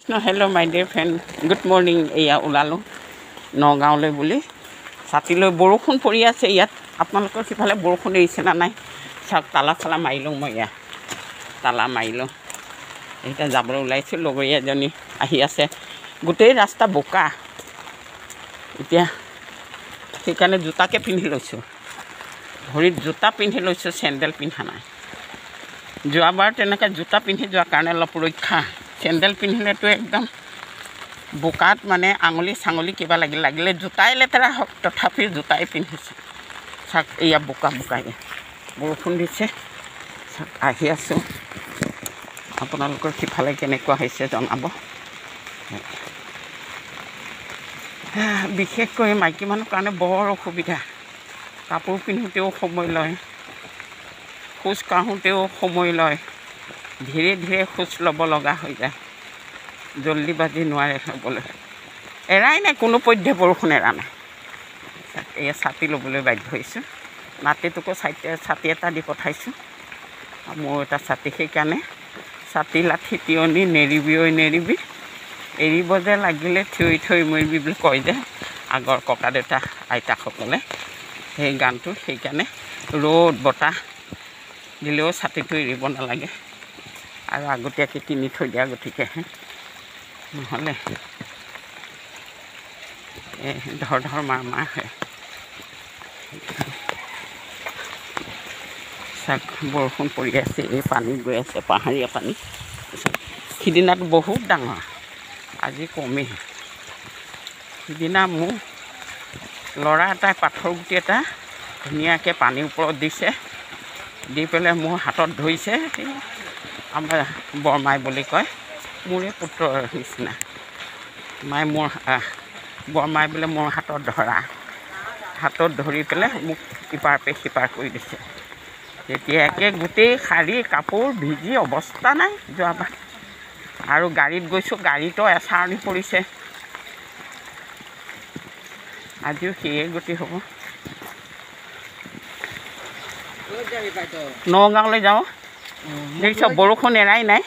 Hello' মাই dear friend, good morning. এয়া ওলালোঁ নগাঁৱলৈ বুলি। ছাতি লৈ বৰষুণ পৰি আছে ইয়াত। আপোনালোকৰ সিফালে বৰষুণ এৰিছে না নাই চাওক। তালা চালা মাৰি লওঁ মই, ইয়াত তালা মাৰি লওঁ। এতিয়া যাবলৈ ওলাইছোঁ, লগৰীয়া এজনী আহি আছে। গোটেই ৰাস্তা বোকা এতিয়া, সেইকাৰণে জোতাকে পিন্ধি লৈছোঁ। ভৰিত জোতা পিন্ধি লৈছোঁ, চেণ্ডেল পিন্ধা নাই। যোৱাবাৰ তেনেকৈ জোতা পিন্ধি যোৱাৰ কাৰণে অলপ ৰক্ষা। চেণ্ডেল পিন্ধিলেতো একদম বোকাত মানে আঙুলি চাঙুলি কিবা লাগিলে জোতাই লেতেৰা হওক, তথাপি জোতাই পিন্ধিছোঁ। চাওক এয়া বোকা বৰষুণ দিছে। চাওক আহি আছোঁ। আপোনালোকৰ সিফালে কেনেকুৱা হৈছে জনাব। বিশেষকৈ মাইকী মানুহৰ কাৰণে বৰ অসুবিধা। কাপোৰ পিন্ধোতেও সময় লয়, খোজ কাঢ়োঁতেও সময় লয়, ধীৰে ধীৰে খোজ ল'ব লগা হৈ যায়। জল্দি বাজি নোৱাৰে হ'বলৈ। এৰাই নাই, কোনো পধ্যে বৰষুণ এৰা নাই। এয়া ছাতি ল'বলৈ বাধ্য হৈছোঁ। নাতিটোকো ছাতি এটা দি পঠাইছোঁ। মোৰ এটা ছাতি, সেইকাৰণে ছাতি লাঠি তিয়নি নেৰিবি, এৰিব যে লাগিলে থৈ মৰিবি বুলি কয় যে আগৰ ককা দেউতা আইতাসকলে, সেই গানটো। সেইকাৰণে ৰ'দ বতাহ দিলেও ছাতিটো এৰিব নালাগে, আৰু আগতীয়াকৈ কিনি থৈ দিয়া গতিকেহে, নহ'লে ধৰ মাৰ হয়। চাওক বৰষুণ পৰি আছে, এই পানী গৈ আছে, পাহাৰীয়া পানী। সিদিনাটো বহুত ডাঙৰ, আজি কমেই। সিদিনা মোৰ ল'ৰা এটাই পাথৰ গুটি এটা ধুনীয়াকৈ পানীৰ ওপৰত দিছে, দি পেলাই মোৰ হাতত ধৰিছে। আমাৰ বৰমাই বুলি কয়, মোৰে পুত্ৰৰ নিচিনা। বৰমাই বোলে মোৰ হাতত ধৰি পেলাই মোক ইপাৰপে সিপাৰ কৰি দিছে। তেতিয়া একে গোটেই শাৰী কাপোৰ ভিজি অৱস্থা নাই যোৱাবাৰ। আৰু গাড়ীত গৈছোঁ, গাড়ীতো এচাৰণি পৰিছে। আজিও সেয়ে গতি হ'ব। নগাঁৱলৈ যাওঁ। দেখিছ বৰষুণ এৰাই নাই।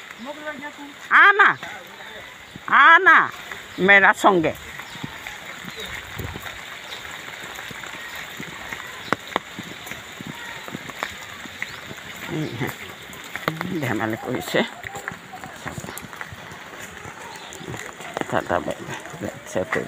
আনা মেৰা চংগে। ধেমালি কৰিছে। Tata bye bye.